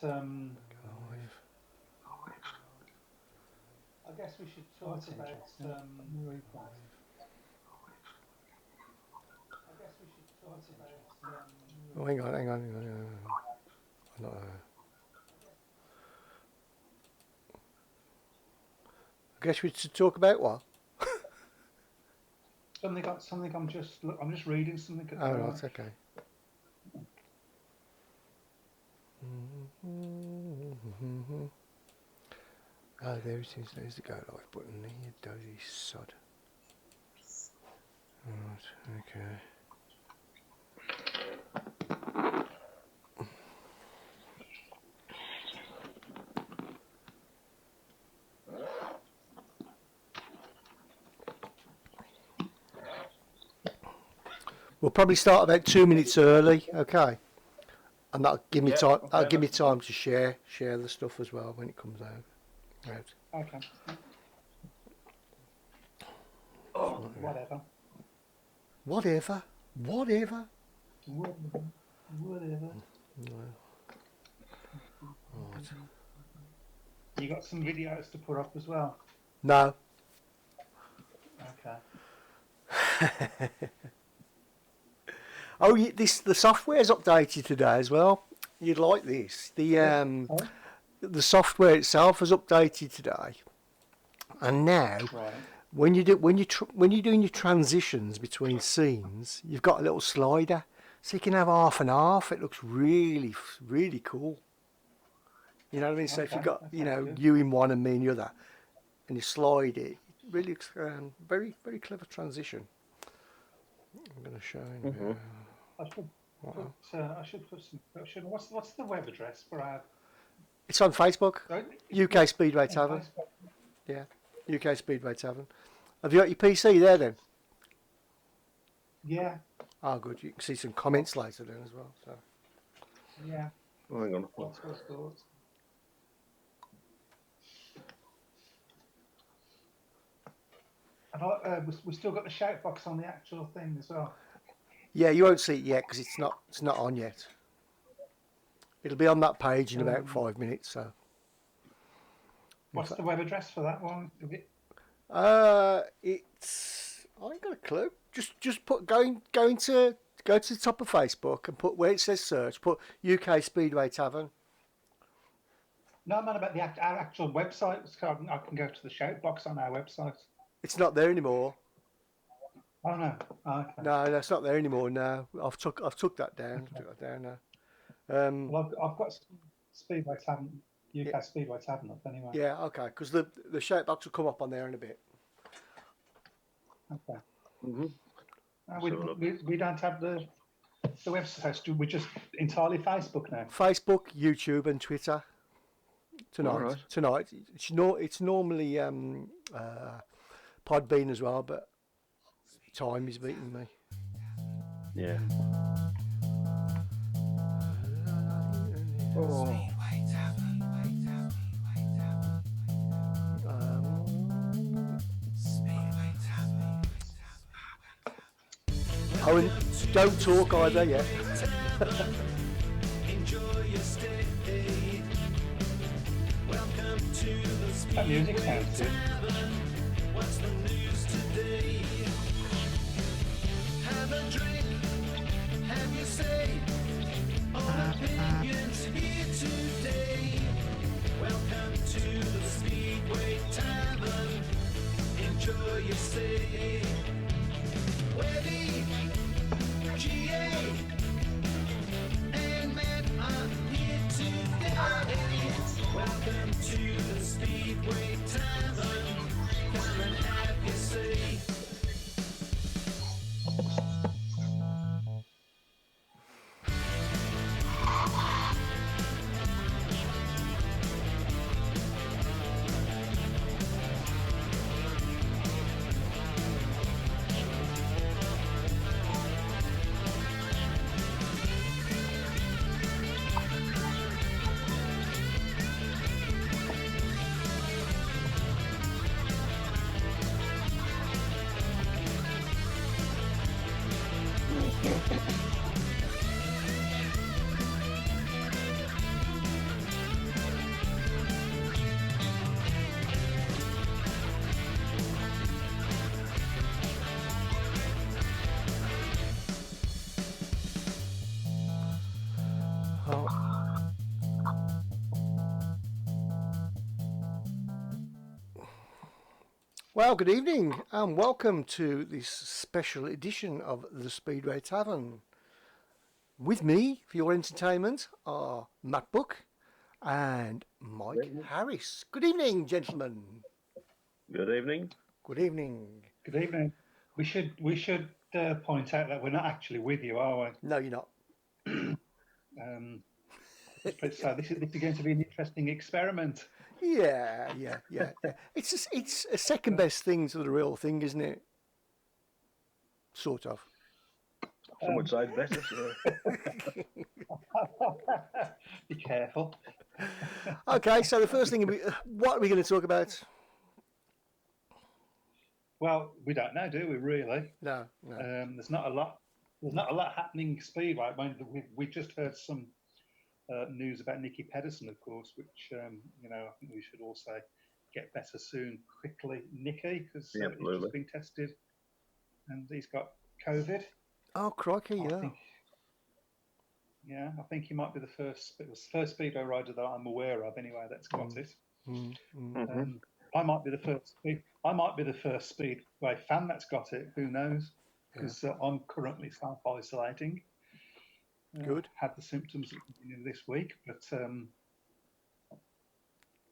I guess we should talk about. Oh, hang on. Not, I guess we should talk about what? Something. I'm just reading something. Oh, right, okay. Oh, there it is. There's the go live button. You dozy sod. Right, okay. We'll probably start about 2 minutes early, okay? And that'll give me time. Okay, that'll give me time to share the stuff as well when it comes out. Okay. Oh, whatever. Whatever. No. Right. You got some videos to put up as well? No. Okay. Oh, the software's updated today as well. You'd like this. The software itself has updated today, and now when you're doing your transitions between scenes, you've got a little slider, so you can have half and half. It looks really cool. You know what I mean? So if you've got you in one and me in the other, and you slide it, it really looks very clever transition. I'm going to show you. I should put some. What's the web address for our? It's on Facebook. UK Speedway Tavern. Yeah, UK Speedway Tavern. Have you got your PC there then? Yeah. Oh, good. You can see some comments later then as well. So. Yeah. Oh, hang on. What's and we still got the shout box on the actual thing as well. Yeah, you won't see it yet because it's not on yet. It'll be on that page in about 5 minutes. So. What's the web address for that one? It's I ain't got a clue. Just go to the top of Facebook and put where it says search. Put UK Speedway Tavern. No, man, about our actual website. I can go to the shout box on our website. It's not there anymore. Oh no. Oh, okay. No, that's not there anymore. No, I've took that down. Okay. Took that down now. Well, I've got Speedway Tavern, UK Speedway Tavern up anyway. Yeah, okay, because the shout box will come up on there in a bit. Okay. We don't have the website. We're just entirely Facebook now. Facebook, YouTube, and Twitter. Tonight, right. Tonight. It's normally Podbean as well, but time is beating me. Yeah. Oh. Oh, and don't talk either yet. That music sounds good. What's the news today? Have a drink, have your say. All opinions here today. Welcome to the Speedway Tavern. Enjoy your stay. Webby, GA, and Matt are here today. Welcome to the Speedway Tavern. Well, good evening and welcome to this special edition of the Speedway Tavern. With me for your entertainment are Matt Book and Mike Harris. Good evening, gentlemen. Good evening. Good evening. Good evening. We should point out that we're not actually with you, are No, you're not. we? So this is going to be an interesting experiment. Yeah. It's a second best thing to the real thing, isn't it? Sort of. Some would say better. So. Be careful. Okay, so the first thing, what are we going to talk about? Well, we don't know, do we? Really? No. There's not a lot. There's not a lot happening Speedway. We just heard some news about Nicky Pedersen, of course, which I think we should also get better soon, quickly, Nicky, because he's just been tested and he's got COVID. Oh, crikey, yeah. I think he might be the first Speedway rider that I'm aware of, anyway, that's got it. I might be the first Speedway fan that's got it. Who knows? Because I'm currently self-isolating. Good. Had the symptoms at the beginning of this week, but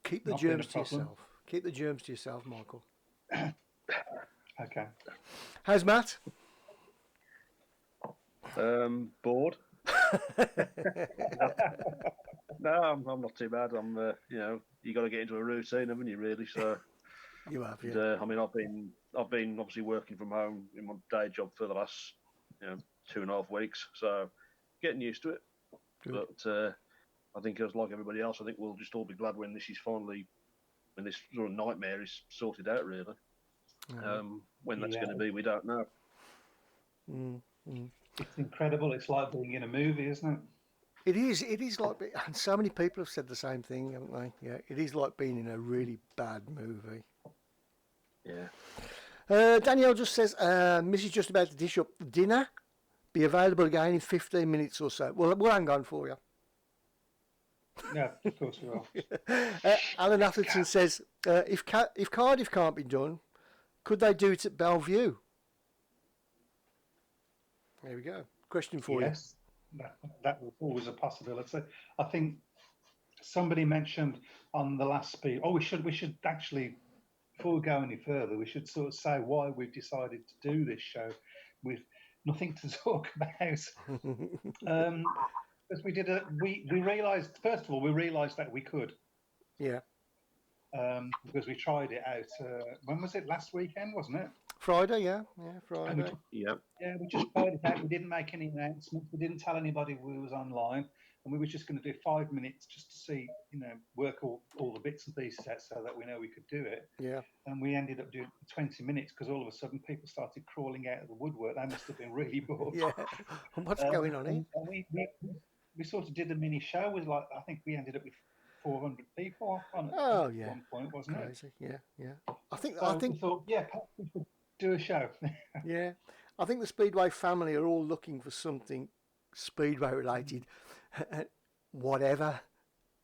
keep the germs to yourself. Keep the germs to yourself, Michael. Okay. How's Matt? Bored. No, I'm not too bad. I'm, you got to get into a routine, haven't you? Really, so. You have, yeah. I mean, I've been obviously working from home in my day job for the last, 2.5 weeks, so getting used to it. Good. But I think, as like everybody else, I think we'll just all be glad when this sort of nightmare is sorted out. Really, when that's going to be, we don't know. It's incredible. It's like being in a movie, isn't it? It is like, and so many people have said the same thing, haven't they? Yeah, it is like being in a really bad movie. Yeah. Danielle just says, Missy's just about to dish up dinner. Be available again in 15 minutes or so. Well, we'll hang on for you. Yeah, of course we will. Alan Atherton says, if Cardiff can't be done, could they do it at Bellevue? There we go. Question for you. Yes, that was always a possibility. I think somebody mentioned on the last speed. Oh, we should actually, before we go any further, we should sort of say why we've decided to do this show with nothing to talk about. Because we realised, first of all, that we could. Yeah. Because we tried it out. When was it? Last weekend, wasn't it? Friday, yeah, Friday. Yeah, we just tried it out. We didn't make any announcements. We didn't tell anybody we was online, and we were just going to do 5 minutes just to see, work all the bits and pieces out so that we know we could do it. Yeah. And we ended up doing 20 minutes because all of a sudden people started crawling out of the woodwork. They must have been really bored. Yeah. What's going on here? And we sort of did a mini show with I think we ended up with 400 people on at one point, wasn't Crazy. it? Yeah. I think we thought, perhaps we should do a show. Yeah, I think the Speedway family are all looking for something Speedway related, whatever,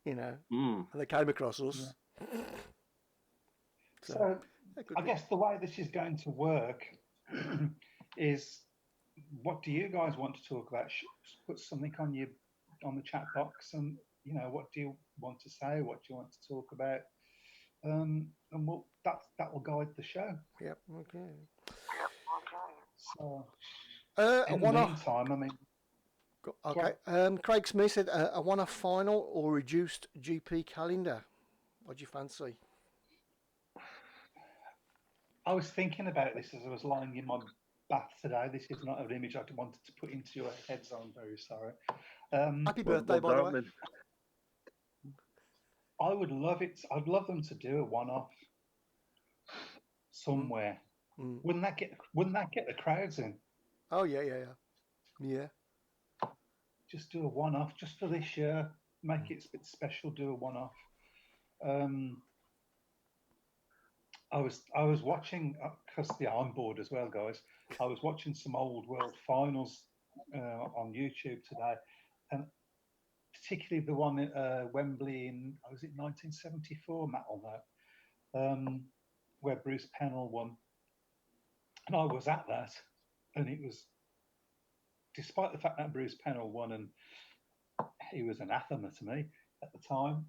and they came across us. Yeah. So I guess the way this is going to work is, what do you guys want to talk about? Put something on the chat box, and what do you want to say? What do you want to talk about? And that will guide the show. Yep. Okay. So, in the meantime, I mean. Okay. Craig Smith said, I want a final or reduced GP calendar. What do you fancy? I was thinking about this as I was lying in my bath today. This is not an image I wanted to put into your heads. I'm very sorry. Happy birthday, by the way. I would love it. I'd love them to do a one-off somewhere. Wouldn't that get the crowds in? Oh yeah. Just do a one-off just for this year. Make it a bit special. Do a one-off. I was watching, because I'm bored as well, guys. I was watching some old World Finals on YouTube today, and particularly the one at Wembley in, was it 1974, Matt will know. where Bruce Pennell won, and I was at that, and it was, despite the fact that Bruce Pennell won, and he was anathema to me at the time.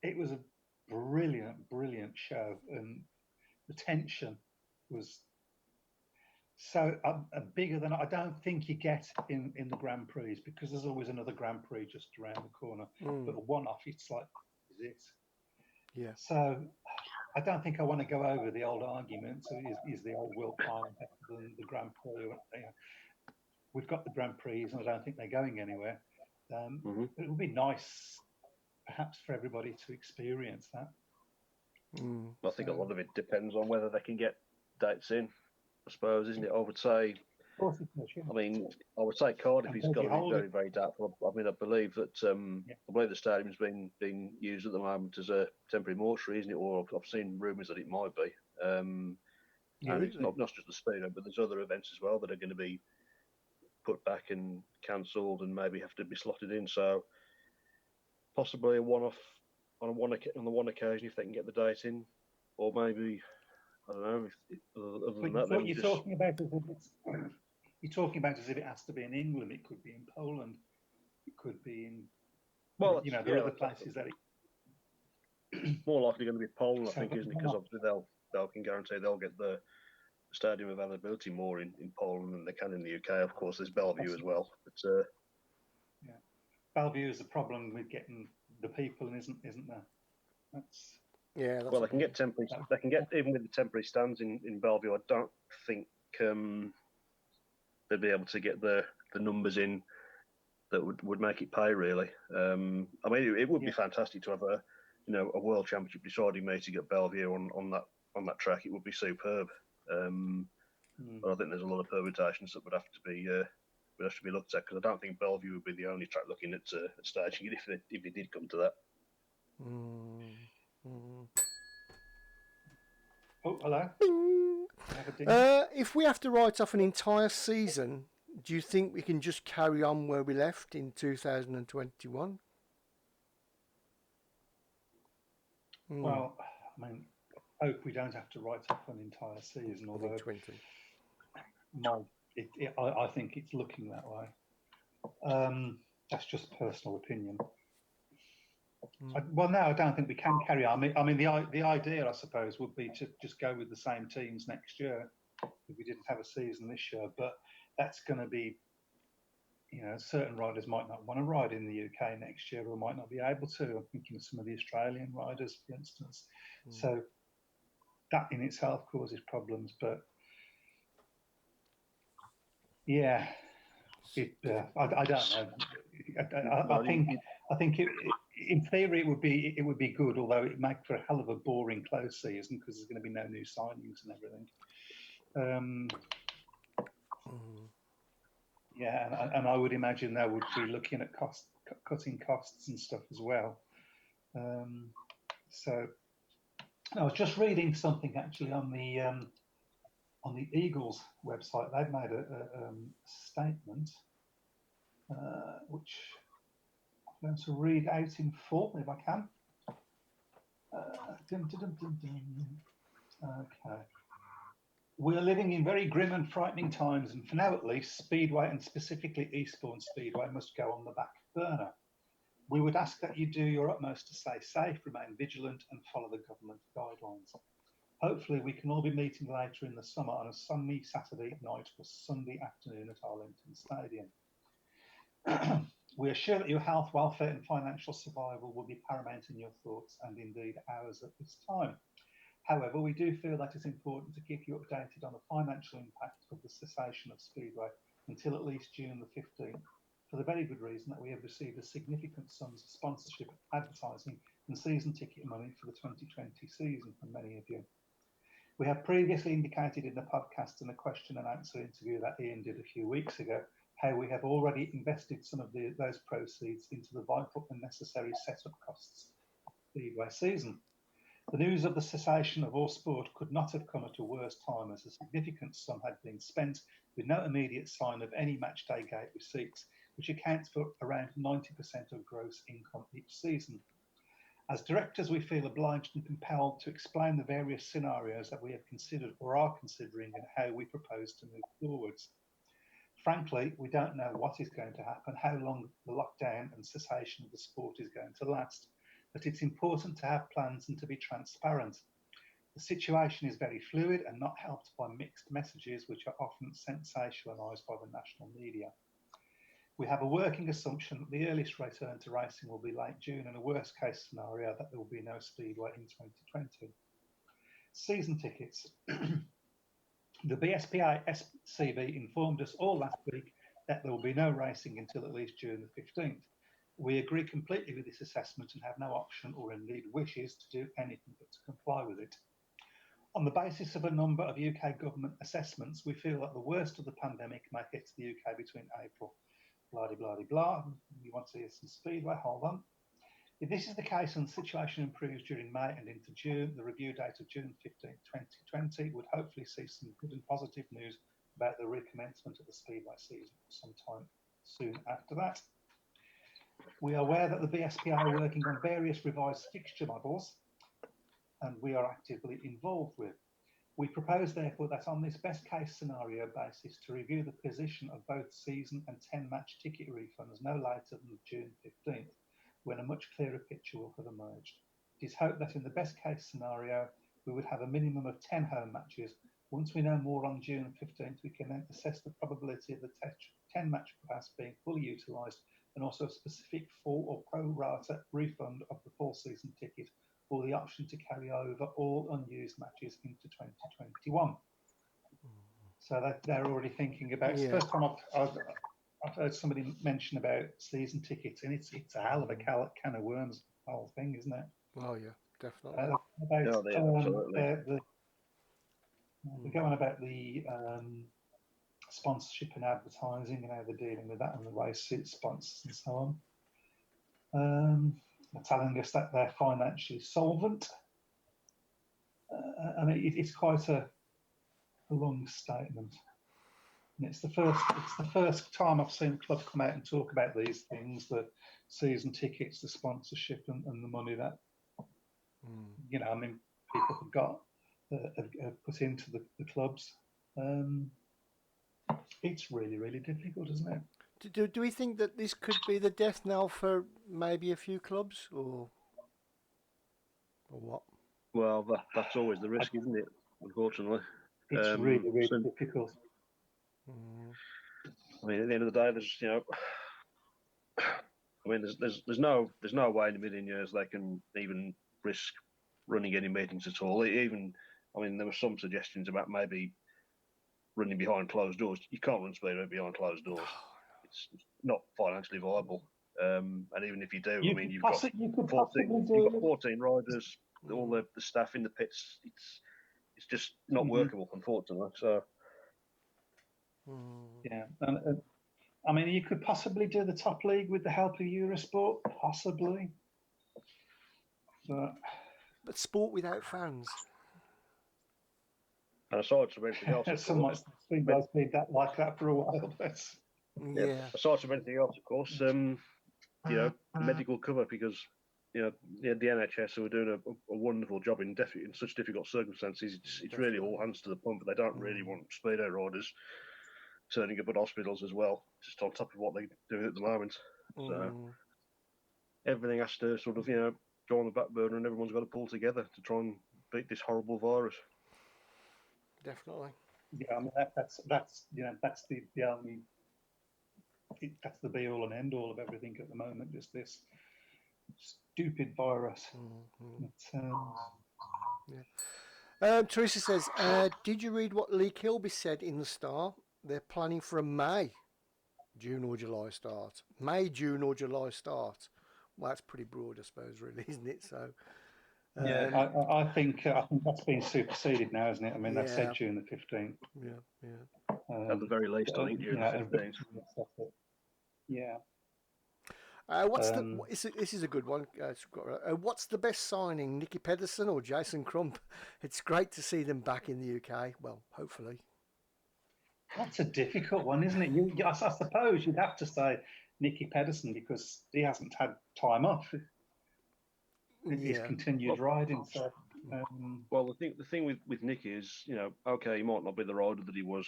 It was a brilliant show, and the tension was so bigger than I don't think you get in the Grand Prix, because there's always another Grand Prix just around the corner. But a one-off, it's like, is it? Yeah. So I don't think I want to go over the old arguments. Is the old World Final better than the Grand Prix? We've got the Grand Prix, and I don't think they're going anywhere. It would be nice, perhaps, for everybody to experience that. I think a lot of it depends on whether they can get dates in, I suppose, isn't it? I would say, I mean, I would say Cardiff is going to be very, very doubtful. I mean, I believe that I believe the stadium's being used at the moment as a temporary mortuary, isn't it? Or I've seen rumours that it might be. And it's not just the Speedway, but there's other events as well that are going to be put back and cancelled and maybe have to be slotted in. So possibly a one-off on the one occasion if they can get the date in, or maybe, I don't know. Other than that, you're talking about as if it has to be in England. It could be in Poland. It could be in. Well, there are other places that. It's more likely going to be Poland, I think, isn't it? Because obviously they can guarantee they'll get the stadium availability more in Poland than they can in the UK. Of course, there's Bellevue as well, but Bellevue is the problem with getting the people, isn't there? That's well, they can get temporary. They can get, even with the temporary stands in Bellevue. I don't think they'd be able to get the numbers in that would make it pay, really. I mean, it would be fantastic to have a World Championship deciding meeting at Bellevue on that track. It would be superb. But I think there's a lot of permutations that would have to be looked at, because I don't think Bellevue would be the only track looking at staging it if it did come to that. Oh, hello. If we have to write off an entire season, do you think we can just carry on where we left in 2021? Well, I mean, I hope we don't have to write off an entire season, although I think it's looking that way. That's just personal opinion. No, I don't think we can carry on. I mean, the idea, I suppose, would be to just go with the same teams next year if we didn't have a season this year. But that's going to be, certain riders might not want to ride in the UK next year, or might not be able to. I'm thinking of some of the Australian riders, for instance. So that in itself causes problems. But yeah, I don't know. I think in theory it would be good, although it make for a hell of a boring close season, because there's going to be no new signings and everything. Yeah, and I would imagine they would be looking at cutting costs and stuff as well. So I was just reading something actually on the Eagles website. They've made a statement which I'm going to read out in full if I can. Okay. We are living in very grim and frightening times, and for now at least, Speedway, and specifically Eastbourne Speedway, must go on the back burner. We would ask that you do your utmost to stay safe, remain vigilant, and follow the government guidelines. Hopefully we can all be meeting later in the summer on a sunny Saturday night or Sunday afternoon at Arlington Stadium. We are sure that your health, welfare and financial survival will be paramount in your thoughts, and indeed ours at this time. However, we do feel that it's important to keep you updated on the financial impact of the cessation of Speedway until at least June the 15th, for the very good reason that we have received a significant sums of sponsorship, advertising and season ticket money for the 2020 season from many of you. We have previously indicated in the podcast and a question and answer interview that Ian did a few weeks ago how we have already invested some of those proceeds into the vital and necessary setup costs of the Speedway season. The news of the cessation of all sport could not have come at a worse time, as a significant sum had been spent with no immediate sign of any match day gate receipts, which accounts for around 90% of gross income each season. As directors, we feel obliged and compelled to explain the various scenarios that we have considered or are considering and how we propose to move forwards. Frankly, we don't know what is going to happen, how long the lockdown and cessation of the sport is going to last, but it's important to have plans and to be transparent. The situation is very fluid and not helped by mixed messages, which are often sensationalised by the national media. We have a working assumption that the earliest return to racing will be late June, and a worst case scenario that there will be no Speedway in 2020. Season tickets. The BSPA SCB informed us all last week that there will be no racing until at least June the 15th. We agree completely with this assessment and have no option or indeed wishes to do anything but to comply with it. On the basis of a number of UK government assessments, we feel that the worst of the pandemic may hit the UK between April. Blah, blah, blah, blah. You want to see some Speedway? Hold on. If this is the case and the situation improves during May and into June, the review date of June 15, 2020 would hopefully see some good and positive news about the recommencement of the Speedway season sometime soon after that. We are aware that the BSPA are working on various revised fixture models, and we are actively involved with. We propose, therefore, that on this best case scenario basis to review the position of both season and 10-match ticket refunds no later than June 15th, when a much clearer picture will have emerged. It is hoped that in the best case scenario, we would have a minimum of 10 home matches. Once we know more on June 15th, we can then assess the probability of the 10-match pass being fully utilised and also a specific full or pro rata refund of the full season ticket, or the option to carry over all unused matches into 2021. So that they're already thinking about. It's the first time I've heard somebody mention about season tickets, and it's a hell of a can of worms, the whole thing, isn't it? Oh yeah, definitely. They're going about the sponsorship and advertising and how they're dealing with that, and the race suit sponsors and so on. They're telling us that they're financially solvent. I mean, it's quite a long statement. And it's the first time I've seen a club come out and talk about these things: the season tickets, the sponsorship, and the money that I mean, people have got put into the clubs. It's really, really difficult, isn't it? Do we think that this could be the death knell for maybe a few clubs, or what? Well, that's always the risk, isn't it? Unfortunately, it's really, really difficult. I mean, at the end of the day, there's no way in a million years they can even risk running any meetings at all. Even, I mean, there were some suggestions about maybe running behind closed doors. You can't run Speedway behind closed doors. It's not financially viable. And even if you do, I mean, you've got 14 riders, all the staff in the pits. It's just not workable, unfortunately. So. Yeah, and I mean, you could possibly do the top league with the help of Eurosport, possibly. But sport without fans. And aside from anything else, Guys need that like that for a while. But yeah. Aside from anything else, of course, medical cover, because the NHS who are doing a wonderful job in such difficult circumstances. It's really all hands to the pump. They don't really want speedo riders turning up at hospitals as well, just on top of what they're doing at the moment. So everything has to sort of go on the back burner, and everyone's got to pull together to try and beat this horrible virus. Definitely. Yeah, I mean that's the only that's the be all and end all of everything at the moment. Just this stupid virus. Teresa says, did you read what Lee Kilby said in the Star? They're planning for a May, June or July start. May, June or July start. Well, that's pretty broad, I suppose, really, isn't it? So. Yeah, I think that's been superseded now, isn't it? I mean, they've said June the 15th. Yeah. At the very least, I think June the 15th. Yeah. This is a good one. What's the best signing, Nicky Pedersen or Jason Crump? It's great to see them back in the UK. Well, hopefully. That's a difficult one, isn't it? I suppose you'd have to say Nicky Pedersen because he hasn't had time off. his continued riding. So, well, the thing with Nick is, okay, he might not be the rider that he was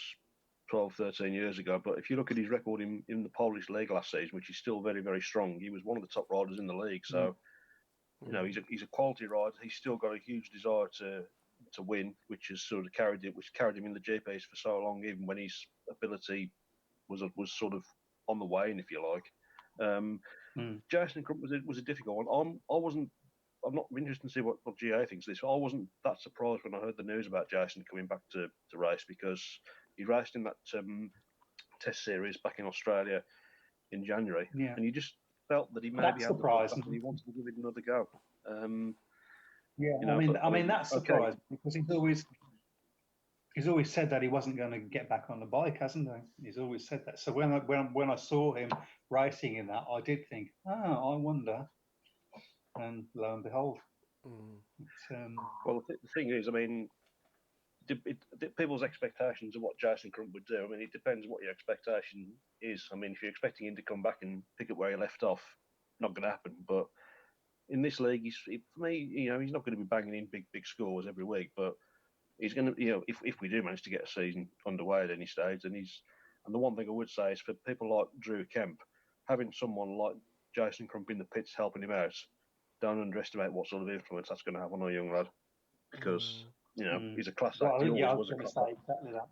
12, 13 years ago, but if you look at his record in the Polish league last season, which is still very, very strong, he was one of the top riders in the league. So, he's a quality rider. He's still got a huge desire to win, which has sort of carried him in the GPs for so long, even when his ability was sort of on the wane, if you like. Jason Crump was a difficult one. I'm not interested to see what GA thinks of this. I wasn't that surprised when I heard the news about Jason coming back to race, because he raced in that test series back in Australia in January, and you just felt that he maybe had the bug and he wanted to give it another go. I mean that's surprising, because he's always said that he wasn't going to get back on the bike, hasn't he? He's always said that. So when I saw him racing in that, I did think, I wonder. And lo and behold. Well, the thing is, I mean, people's expectations of what Jason Crump would do, I mean, it depends what your expectation is. I mean, if you're expecting him to come back and pick up where he left off, not going to happen. But in this league, for me, he's not going to be banging in big scores every week, but he's going to, if we do manage to get a season underway at any stage, and the one thing I would say is, for people like Drew Kemp, having someone like Jason Crump in the pits helping him out, don't underestimate what sort of influence that's going to have on a young lad, because he's a class act. He always was a class act. Exactly that.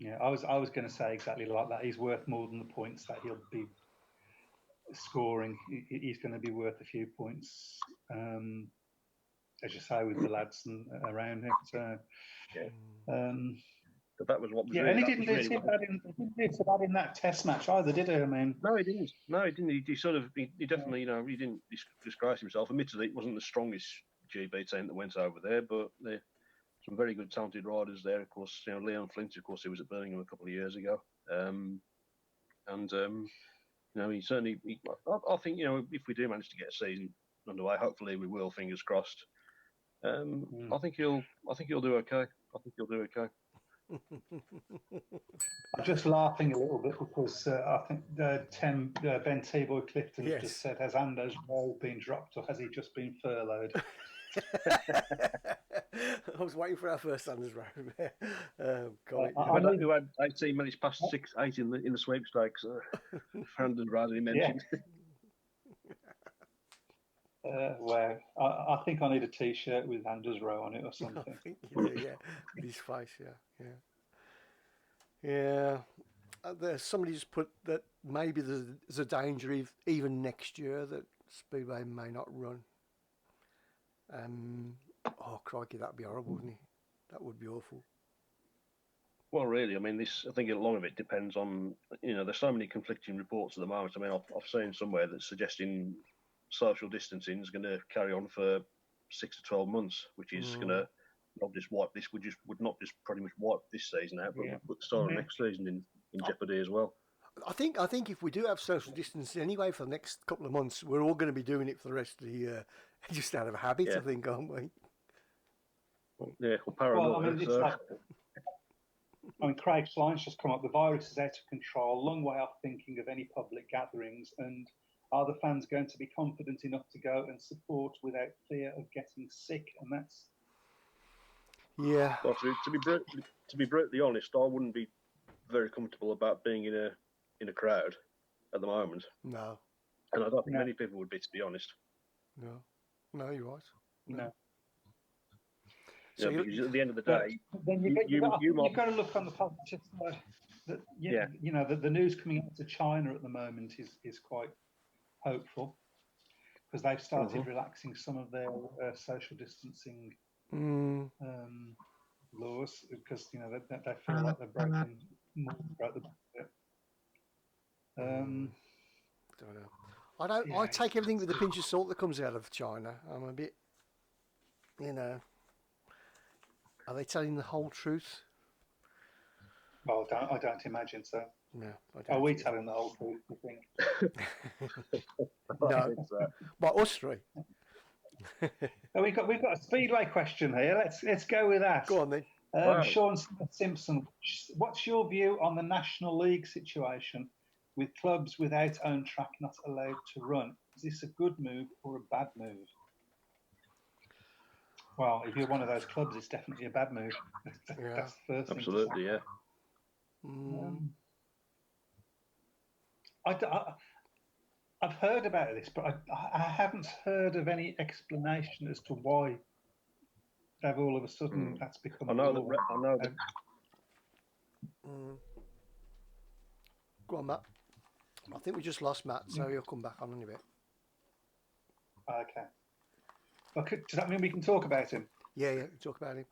Yeah, I was going to say exactly like that. He's worth more than the points that he'll be scoring. He's going to be worth a few points, as you say, with the lads around him. So, but that was what was and he didn't do too bad in that test match either, did he? I mean, no, he didn't. He definitely, he didn't disgrace himself. Admittedly, it wasn't the strongest GB team that went over there, but some very good, talented riders there. Of course, Leon Flint, of course, he was at Birmingham a couple of years ago, he certainly. I think, if we do manage to get a season underway, hopefully we will. Fingers crossed. I think he'll do okay. I'm just laughing a little bit because I think Ben T-Boy Clifton just said, has Ando's role been dropped, or has he just been furloughed? I was waiting for our first Anders row. Who had 18 minutes past 8 in the sweepstakes. Brandon Bradley mentioned. Well, I think I need a T-shirt with Anders Row on it or something. With his face, yeah. Somebody just put that maybe there's a danger even next year that Speedway may not run. Oh crikey, that'd be horrible, wouldn't it? That would be awful. Well, really, I mean, I think a lot of it depends on, there's so many conflicting reports at the moment. I mean, I've seen somewhere that's suggesting social distancing is going to carry on for 6 to 12 months, which is going to not just wipe this, would not just pretty much wipe this season out, but put the start of next season in jeopardy as well. I think if we do have social distancing anyway for the next couple of months, we're all going to be doing it for the rest of the year, just out of habit, I think, aren't we? Yeah, paranoia. Well, I mean, Craig Sline's just come up. The virus is out of control. Long way off thinking of any public gatherings. And are the fans going to be confident enough to go and support without fear of getting sick? And that's Well, to be brutally honest, I wouldn't be very comfortable about being in a crowd at the moment. No. And I don't think many people would be, to be honest. No, you're right. No. So because at the end of the day, you've got to look on the positive side. The news coming out of China at the moment is quite hopeful, because they've started relaxing some of their social distancing laws, because they feel like they're broken throughout the don't know. I take everything with a pinch of salt that comes out of China. I'm a bit, are they telling the whole truth? Well, I don't imagine so. No, are we telling the whole truth, you think? No, but us three. We've got a Speedway question here. Let's go with that. Go on then. Sean Simpson, what's your view on the National League situation? with clubs without own track not allowed to run. Is this a good move or a bad move? Well, if you're one of those clubs, it's definitely a bad move. Yeah. That's the first Absolutely, thing to say. I've heard about this, but I haven't heard of any explanation as to why they've all of a sudden that's become. I know that. Go on, Matt. I think we just lost Matt, so he'll come back on in a bit. Okay. Well, does that mean we can talk about him? Yeah, talk about him.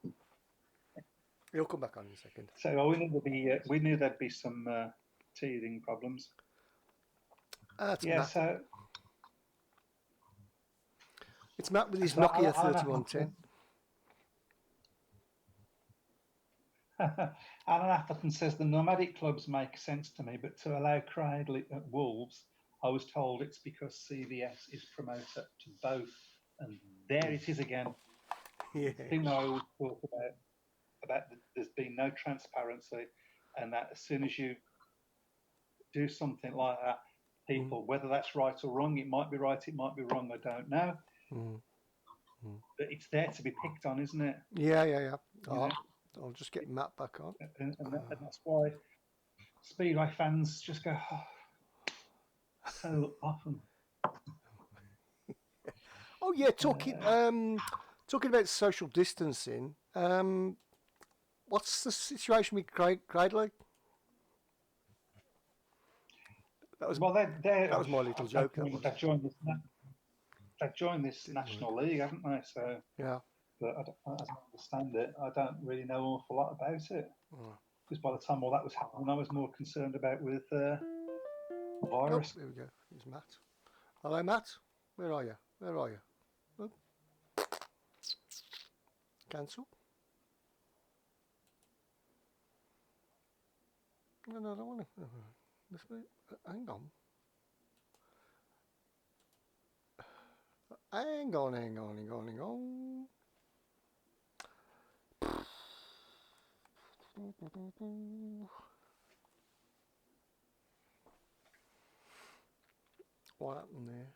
He'll come back on in a second. So we knew there'd be some teething problems. Matt. So it's Matt with his Nokia 3110. Alan Atherton says the nomadic clubs make sense to me, but to allow Cradley at Wolves, I was told it's because CVS is promoter to both, and there it is again. Yeah. The thing I always talk about there's been no transparency, and that as soon as you do something like that, people, whether that's right or wrong, it might be right, it might be wrong, I don't know. But it's there to be picked on, isn't it? Yeah. I'll just get Matt back on. And that's why Speedway fans just go so often. Oh yeah, talking about social distancing. What's the situation with Cradley? That was my little joke. They've joined this national league, haven't they? So yeah. But as I understand it, I don't really know an awful lot about it. Because by the time all that was happening, I was more concerned about with virus. Oh, there we go. Here's Matt. Hello, Matt. Where are you? Oh. Cancel. No, I don't want to. Hang on. Hang on. What happened there?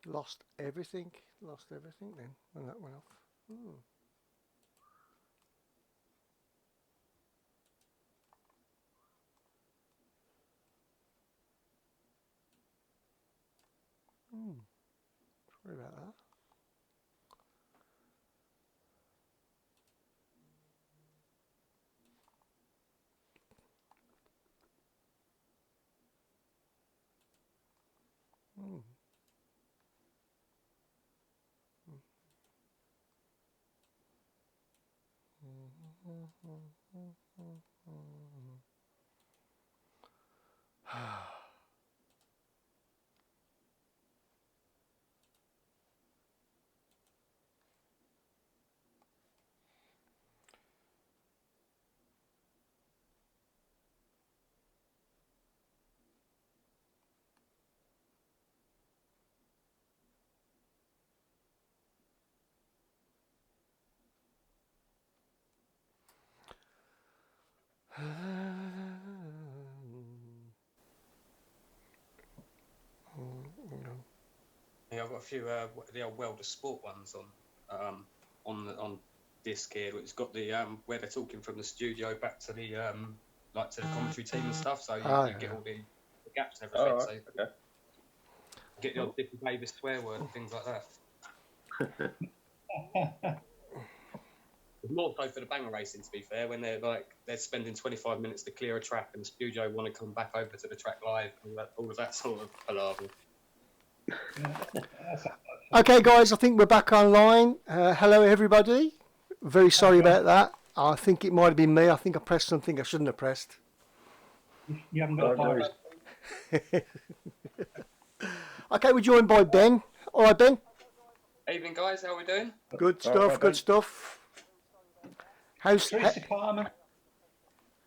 Lost everything then when that went off. Sorry about that. Yeah, I've got a few the old World of Sport ones on disc here. It's got the where they're talking from the studio back to the like to the commentary team and stuff. So you get all the gaps and everything. Right, so get the odd Dicky Davis swear word and things like that. More so for the banger racing, to be fair, when they're spending 25 minutes to clear a track and the studio want to come back over to the track live, all of that sort of palaver. Okay, guys, I think we're back online. Hello, everybody. Very sorry about that. I think it might have been me. I think I pressed something I shouldn't have pressed. You haven't got a virus. Okay, we're joined by Ben. All right, Ben. Evening, guys. How are we doing? Good stuff. Good stuff. How's Teresa Carmen?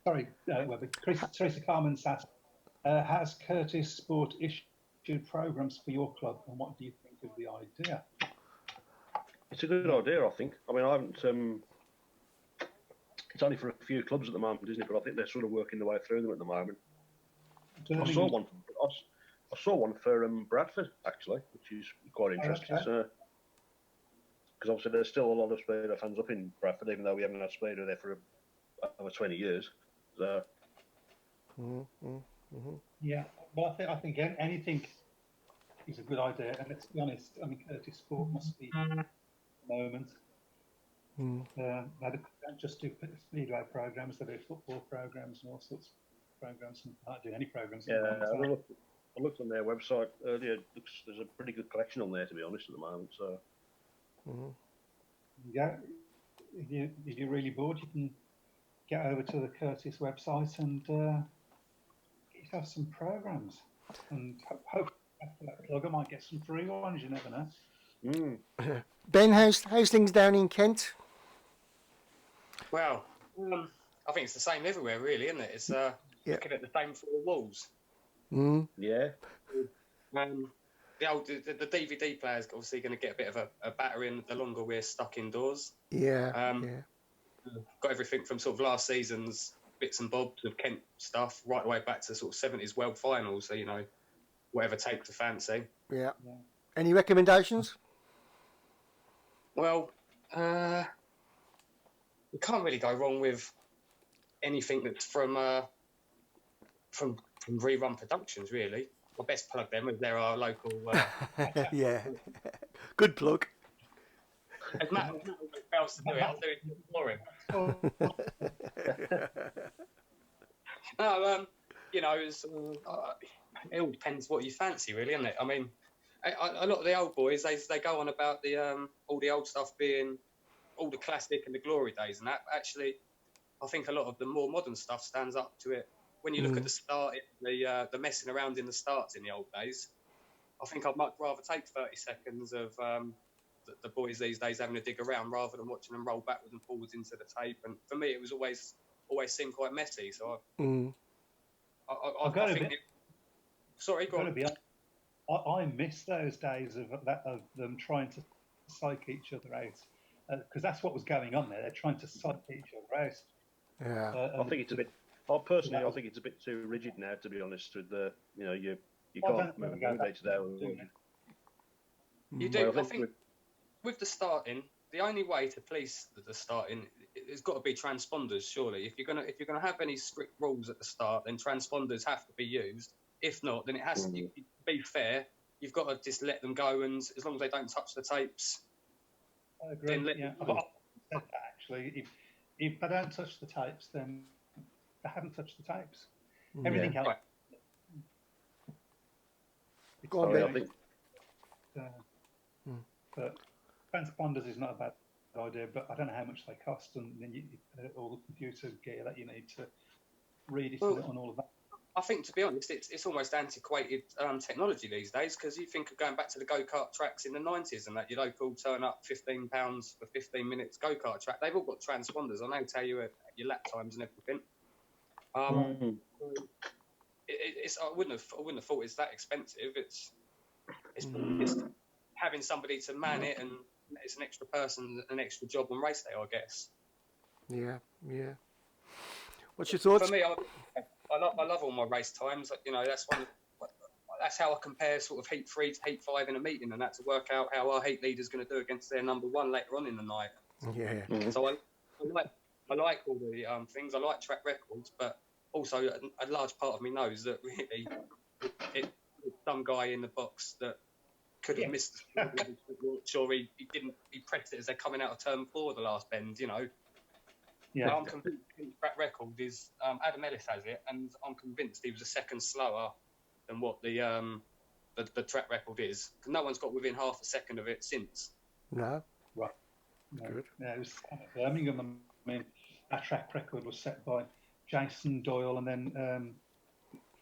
Sorry, Teresa Carmen asked, has Curtis Sport issued programs for your club, and what do you think of the idea? It's a good idea, I think. I mean, I haven't. It's only for a few clubs at the moment, isn't it? But I think they're sort of working their way through them at the moment. I saw one. I saw one for Bradford actually, which is quite interesting. Because obviously there's still a lot of Speedo fans up in Bradford, even though we haven't had Speedo there for over 20 years. So. Yeah, well, I think anything is a good idea. And let's be honest, I mean, Curtis Sport must be at the moment. They don't just do Speedway programs; they do football programs and all sorts of programs. And can't do any programs. Yeah, I looked on their website earlier. There's a pretty good collection on there, to be honest, at the moment. So. Yeah, if you're really bored, you can get over to the Curtis website and have some programs. And hope after that plug, I might get some free ones. You never know. Ben, how's things down in Kent? Well, I think it's the same everywhere, really, isn't it? It's looking at the same four walls. Yeah. The DVD player's obviously going to get a bit of a battering the longer we're stuck indoors. Yeah. Got everything from sort of last season's bits and bobs of Kent stuff right the way back to sort of 70s World Finals. So, you know, whatever tape to fancy. Yeah. Any recommendations? Well, you can't really go wrong with anything that's from Rerun Productions, really. I'll best plug them as they're our local. Yeah, good plug. As Matt fails to do it, I'll do it for him. No, you know, it all depends what you fancy, really, isn't it? I mean, a lot of the old boys, they go on about the all the old stuff being all the classic and the glory days and that. Actually, I think a lot of the more modern stuff stands up to it. When you look at the start, the messing around in the starts in the old days, I think I'd much rather take 30 seconds of the boys these days having to dig around rather than watching them roll backwards and forwards into the tape. And for me, it was always seemed quite messy. So I think. Sorry, go on. I miss those days of them trying to psych each other out, because that's what was going on there. They're trying to psych each other out. Yeah, I think it's a bit. I think it's a bit too rigid now, to be honest. With you can't move dates there. You do. I think with the starting, the only way to police the starting, it's got to be transponders. Surely, if you're gonna have any strict rules at the start, then transponders have to be used. If not, then it has to be fair. You've got to just let them go, and as long as they don't touch the tapes, I agree. Then let them go. Actually, if they don't touch the tapes, then they haven't touched the tapes. Everything else. Right. Go on, Ben. But transponders is not a bad idea, but I don't know how much they cost, and then all the computer gear that you need to read it on all of that. I think, to be honest, it's almost antiquated technology these days, because you think of going back to the go-kart tracks in the 90s and that your local turn up £15 for 15 minutes go-kart track. They've all got transponders. I know tell you your lap times and everything. I wouldn't have thought it's that expensive. It's having somebody to man it, and it's an extra person, an extra job on race day, I guess. Yeah. What's your thoughts? For me, I love all my race times. You know, that's how I compare sort of heat 3 to heat 5 in a meeting, and that to work out how our heat leader's going to do against their number 1 later on in the night. Yeah. So I like all the things. I like track records, but also a large part of me knows that really it's some guy in the box that could have missed. Sure, he pressed it as they're coming out of turn 4 the last bend. You know. Yeah. I'm convinced his track record is Adam Ellis has it, and I'm convinced he was a second slower than what the track record is. No one's got within half a second of it since. No. Right. No. Good. Yeah, it was Birmingham. I mean, that track record was set by Jason Doyle and then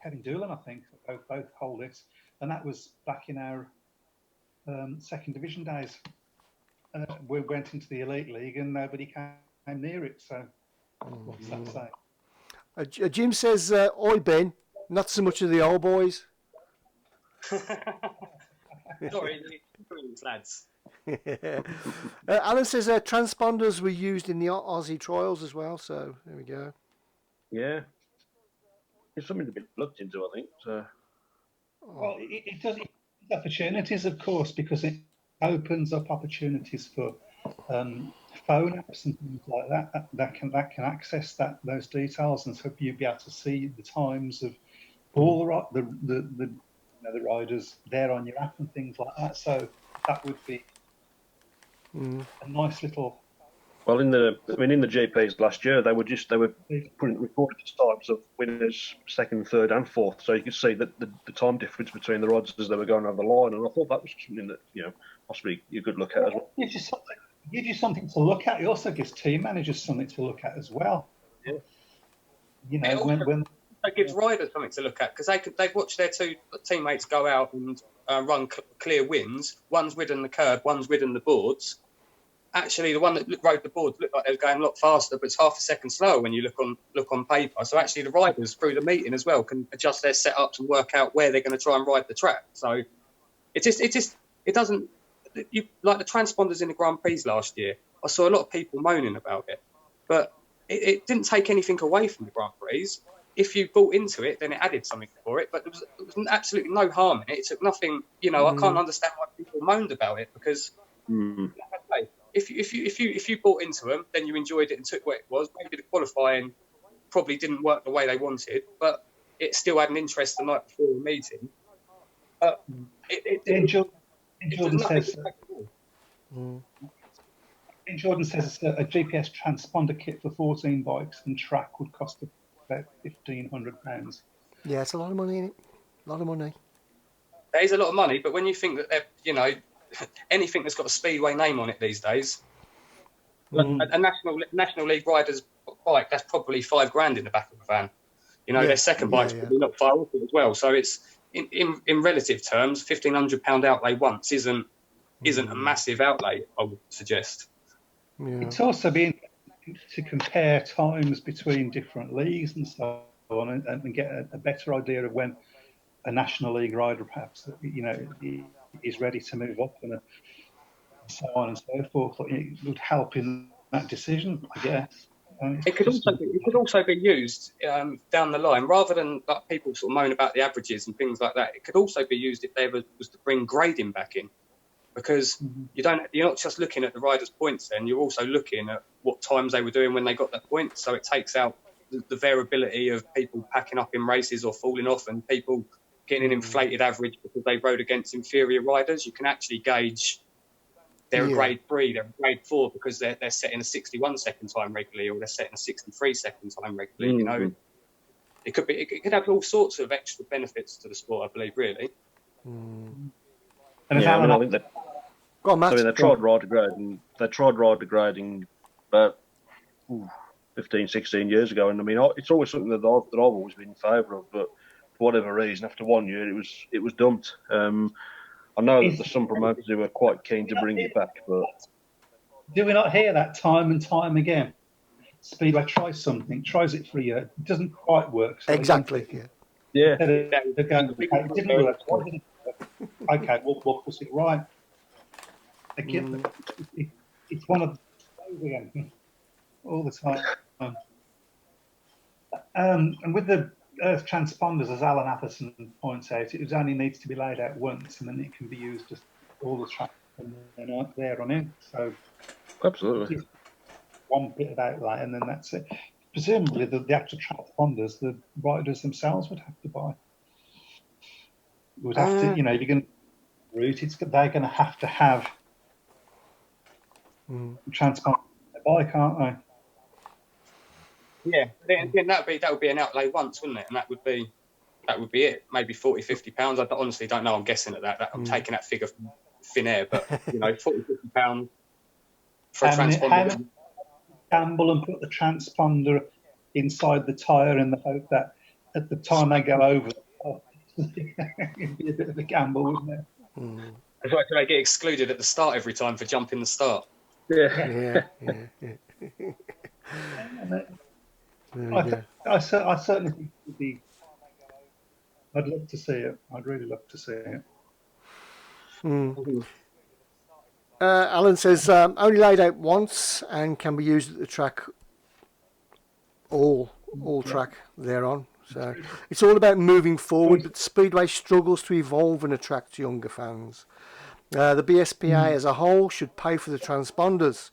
Kevin Doolan, I think. Both hold it, and that was back in our second division days. we went into the Elite League and nobody came near it. So what's that say? Jim says, "Oi Ben, not so much of the old boys." Sorry, lads. Alan says transponders were used in the Aussie trials as well. So there we go. Yeah, it's something to be looked into, I think. So. Well, it does opportunities, of course, because it opens up opportunities for phone apps and things like that can access those details, and so you'll be able to see the times of all the riders there on your app and things like that. So that would be a nice little. Well, in the GPs last year, they were putting recorded times of winners, second, third, and fourth, so you could see that the time difference between the riders as they were going over the line, and I thought that was something that possibly you could look at as well. Gives you something to look at. It also gives team managers something to look at as well. Yeah. When it gives riders something to look at, because they've watched their two teammates go out and run clear wins. One's ridden the curb, one's ridden the boards. Actually, the one that rode the boards looked like they were going a lot faster, but it's half a second slower when you look on paper. So actually, the riders through the meeting as well can adjust their setups and work out where they're going to try and ride the track. So it doesn't. Like the transponders in the Grand Prix last year, I saw a lot of people moaning about it, but it didn't take anything away from the Grand Prix. If you bought into it, then it added something for it, but there was absolutely no harm in it. It took nothing. I can't understand why people moaned about it, because if you bought into them, then you enjoyed it and took what it was. Maybe the qualifying probably didn't work the way they wanted, but it still had an interest the night before the meeting. But Jordan says a GPS transponder kit for 14 bikes and track would cost about £1,500. Yeah, it's a lot of money, isn't it? A lot of money. There is a lot of money, but when you think that they're, anything that's got a Speedway name on it these days, a national league rider's bike, that's probably $5,000 in the back of the van. Their second bike's probably not far off it as well. So it's in relative terms, £1,500 outlay once isn't a massive outlay, I would suggest. Yeah. It's also been to compare times between different leagues and so on, and get a better idea of when a national league rider perhaps is ready to move up and so on and so forth. It would help in that decision, I guess. It could also be used down the line, rather than people sort of moan about the averages and things like that. It could also be used if there was to bring grading back in, because you're not just looking at the riders' points. Then you're also looking at what times they were doing when they got that point. So it takes out the variability of people packing up in races or falling off, and people getting an inflated average because they rode against inferior riders. You can actually gauge. They're a grade 3, they're a grade 4 because they're setting a 61-second time regularly, or they're setting a 63-second time regularly. It could have all sorts of extra benefits to the sport, I believe, really. And I think that. Go on, Matt. They tried rider grading. They tried rider grading about 15, 16 years ago, and I mean, it's always something that I've always been in favour of. But for whatever reason, after 1 year, it was dumped. I know that there's some promoters who are quite keen to bring it back, but do we not hear that time and time again? Speedway tries something, tries it for a year, it doesn't quite work. So exactly. Yeah. It didn't work. Why didn't it work? Okay, we'll push it right. Again, it's one of those again all the time. And with the Earth transponders, as Alan Atherson points out, it only needs to be laid out once, and then it can be used just all the track from there on in. So absolutely, one bit of outlay, and then that's it. Presumably, the actual transponders, the riders themselves would have to buy. Would have to, if you're going to route, they're going to have transponder bike, aren't they? Yeah, then that would be an outlay once, wouldn't it? And that would be it. Maybe £40-50. I honestly don't know. I'm guessing at that. I'm taking that figure from thin air, but £40-50 for a transponder. Gamble and put the transponder inside the tyre in the hope that at the time they go over, it'd be a bit of a gamble, wouldn't it? It's like they get excluded at the start every time for jumping the start. Yeah. I certainly think it would be. I'd love to see it. I'd really love to see it. Alan says only laid out once and can be used at the track. All track thereon. So it's all about moving forward, but Speedway struggles to evolve and attract younger fans. The BSPA as a whole should pay for the transponders.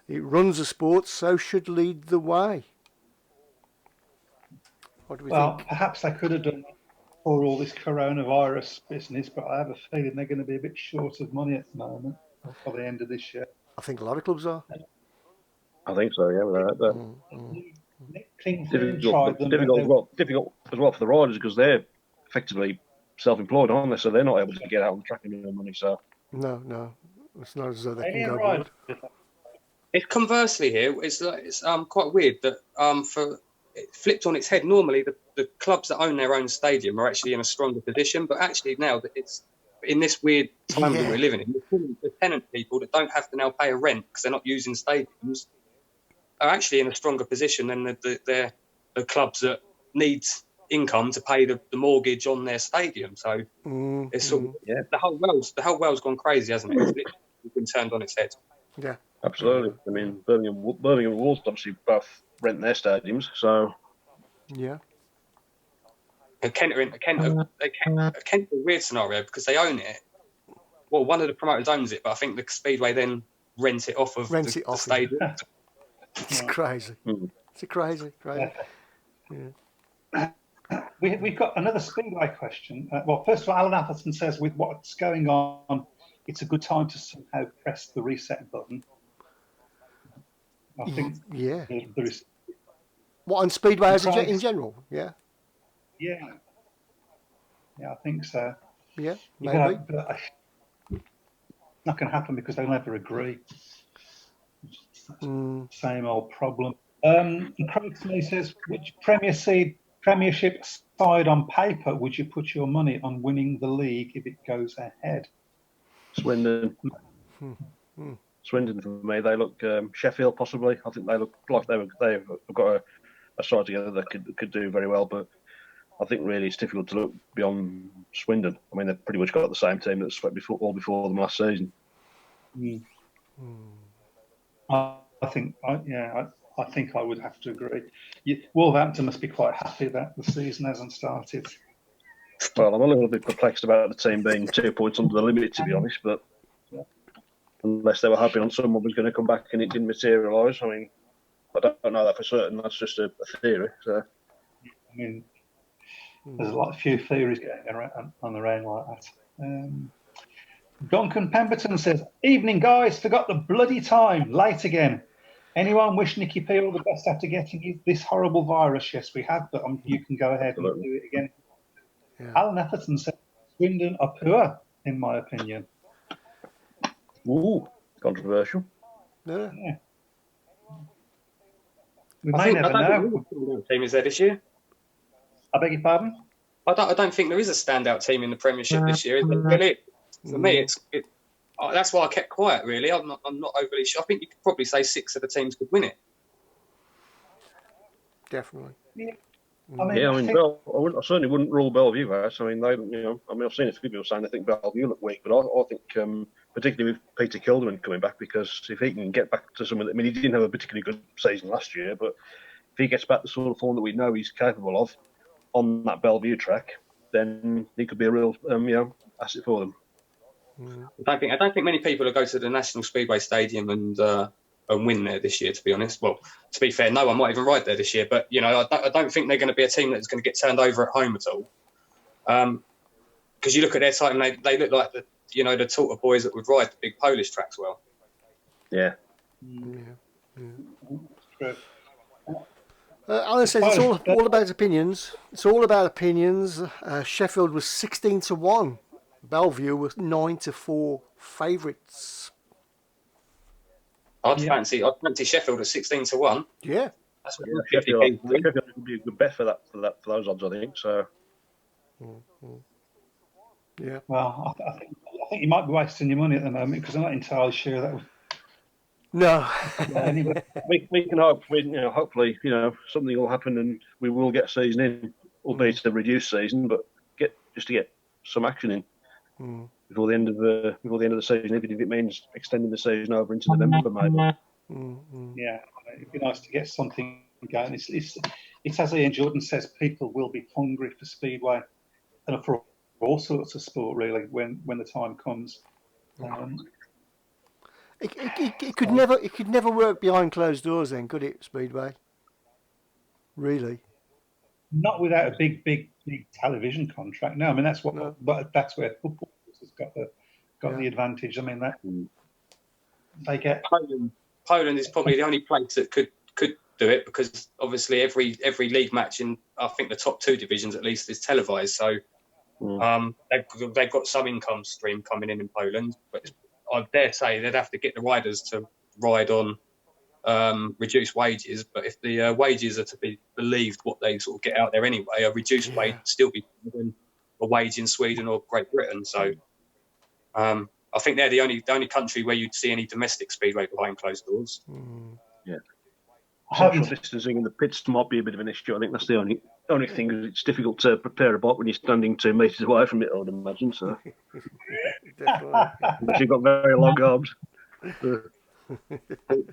It runs the sport, so should lead the way. What do we think? Perhaps they could have done that for all this coronavirus business, but I have a feeling they're going to be a bit short of money at the moment for the end of this year. I think a lot of clubs are. I think so, yeah. Difficult as well for the riders because they're effectively self-employed, aren't they? So they're not able to get out on the track and earn money. So no, it's not as though they can go abroad. If conversely here, it's quite weird that it flipped on its head. Normally, the clubs that own their own stadium are actually in a stronger position, but actually now that it's in this weird time that we're living in, the tenant people that don't have to now pay a rent because they're not using stadiums are actually in a stronger position than the clubs that need income to pay the mortgage on their stadium. So it's sort of, the whole world's gone crazy, hasn't it? It's literally been turned on its head. Yeah, absolutely. I mean, Birmingham and Wolves obviously both rent their stadiums, so yeah. Kent are a weird scenario because they own it. Well, one of the promoters owns it, but I think the Speedway then rent it off of the stadium. It's crazy. It's crazy. Yeah. We've got another Speedway question. Well, first of all, Alan Atherton says, with what's going on, it's a good time to somehow press the reset button. I think there is. What, on Speedway in general? Yeah. Yeah, I think so. Yeah, maybe. But it's not going to happen because they'll never agree. Same old problem. Craig Smith says, which Premiership side on paper would you put your money on winning the league if it goes ahead? Swindon. Swindon for me. They look Sheffield possibly. I think they look like they've got a side together that could do very well, but I think really it's difficult to look beyond Swindon. I mean, they've pretty much got the same team that swept before them last season. I think I would have to agree. Wolverhampton must be quite happy that the season hasn't started. Well, I'm a little bit perplexed about the team being 2 points under the limit, to be honest, but unless they were hoping on someone was going to come back and it didn't materialise. I mean, I don't know that for certain. That's just a theory. So, I mean, there's a few theories going around on the rain like that. Duncan Pemberton says, "Evening, guys. Forgot the bloody time. Late again. Anyone wish Nicky P all the best after getting this horrible virus? Yes, we have, but you can go ahead and do it again." Yeah. Alan Atherton said, "Swindon are poor, in my opinion." Ooh, controversial. Yeah. We may never know. What team is there this year? I beg your pardon? I don't think there is a standout team in the Premiership this year. Is it really? For me, that's why I kept quiet. Really, I'm not overly sure. I think you could probably say 6 of the teams could win it. Definitely. Yeah. I certainly wouldn't rule Bellevue out. I mean, I've seen a few people saying they think Bellevue look weak, but I think particularly with Peter Kilderman coming back, because if he can get back to some of the, I mean, he didn't have a particularly good season last year, but if he gets back the sort of form that we know he's capable of on that Bellevue track, then he could be a real, asset for them. I don't think many people will go to the National Speedway Stadium and win there this year, to be honest. Well, to be fair, no one might even ride there this year, but I don't think they're going to be a team that's going to get turned over at home at all. Because you look at their team, they look like the sort of boys that would ride the big Polish tracks well. Yeah. Alan says it's all about opinions. It's all about opinions. Sheffield was 16-1. Bellevue was 9-4 favourites. I'd fancy Sheffield at 16-1. Yeah. That's what Sheffield would be a good bet for those odds, I think. So. Yeah. Well, I think think you might be wasting your money at the moment because I'm not entirely sure that. No. Anyway. we can hope. Hopefully, something will happen and we will get a season in, albeit a reduced season, but to get some action in before the end of the season, if it means extending the season over into November, maybe. Yeah, it'd be nice to get something going. It's as Ian Jordan says, people will be hungry for Speedway and for all sorts of sport really when the time comes. It could never work behind closed doors then, could it, Speedway? Really? Not without a big television contract. No, I mean that's but that's where football has got the advantage. I mean that they get. Poland is probably the only place that could do it because obviously every league match in I think the top 2 divisions at least is televised. So they've got some income stream coming in Poland, but I dare say they'd have to get the riders to ride on reduced wages. But if the wages are to be believed what they sort of get out there anyway, a reduced wage would still be better than a wage in Sweden or Great Britain. So I think they're the only country where you'd see any domestic speedway behind closed doors. Yeah. Social distancing in the pits might be a bit of an issue. I think that's the only thing. It's difficult to prepare a bike when you're standing 2 metres away from it, I would imagine. So, unless you've got very long arms. A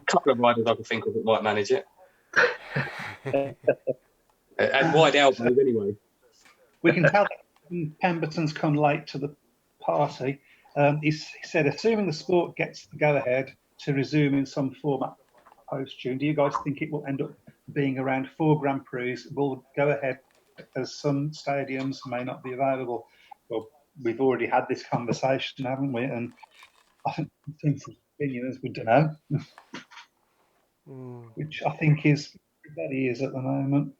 couple of riders I can think of that might manage it. And wide elbows anyway. We can tell that Pemberton's come late to the party. He said, assuming the sport gets the go-ahead to resume in some format post-June, do you guys think it will end up being around 4 Grand Prix? Will go ahead as some stadiums may not be available? Well, we've already had this conversation, haven't we? And I think the opinion is we don't know, which I think everybody is at the moment.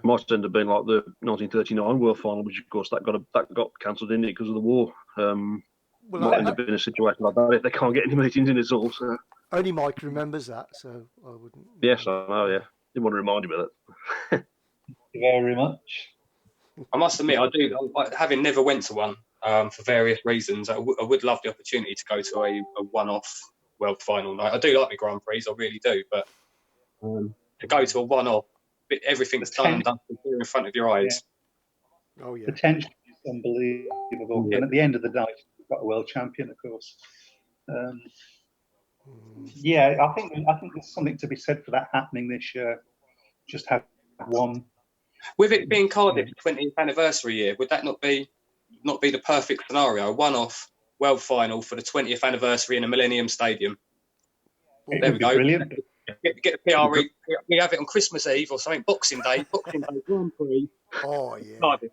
Might end up being like the 1939 World Final, which of course that got cancelled in it because of the war. Might end up being a situation like that if they can't get any meetings in at all. So. Only Mike remembers that, so I wouldn't. Yes, I know. Yeah, didn't want to remind him of that. Thank you very much. I must admit, I do. Having never went to one for various reasons, I would love the opportunity to go to a one-off World Final night. I do like the Grand Prix, I really do, but to go to a one-off, everything's done and done in front of your eyes. Yeah. Oh yeah. Potential is unbelievable, and at the end of the day, you've got a world champion, of course. Yeah, I think there's something to be said for that happening this year. Just have one. With it being Cardiff's 20th anniversary year, would that not be the perfect scenario? A one-off World Final for the 20th anniversary in a Millennium Stadium. There we go. Brilliant. Get the PR. We have it on Christmas Eve or something. Boxing Day, Grand Prix. Oh yeah. Cardiff.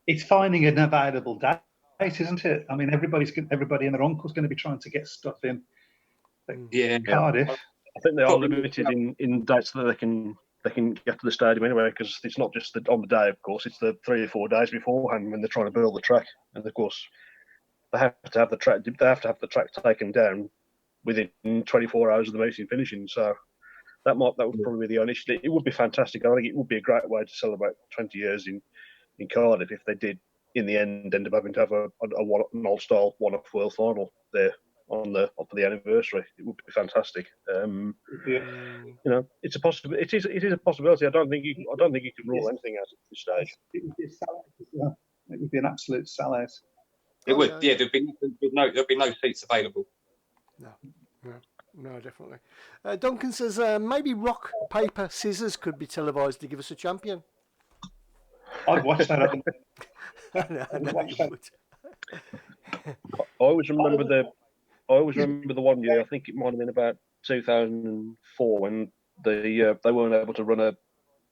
It's finding an available date, isn't it? I mean, everybody and their uncle's going to be trying to get stuff in. Yeah. Cardiff. I think they are limited in dates that they can get to the stadium anyway, because it's not just on the day, of course, it's the 3 or 4 days beforehand when they're trying to build the track, and of course they have to have the track taken down within 24 hours of the meeting finishing. So that would probably be the only issue. It would be fantastic. I think it would be a great way to celebrate 20 years in Cardiff if they did in the end up having to have an old style one-off World Final there for the anniversary. It would be fantastic. It's a possibility. It is a possibility. I don't think you can rule anything out at this stage. It would be a sellout as well. It would be an absolute sellout. It would. Yeah, there'd be no seats available. No, definitely. Duncan says maybe rock, paper, scissors could be televised to give us a champion. I'd watch that. No, you would. I always remember the one year. I think it might have been about 2004 when they weren't able to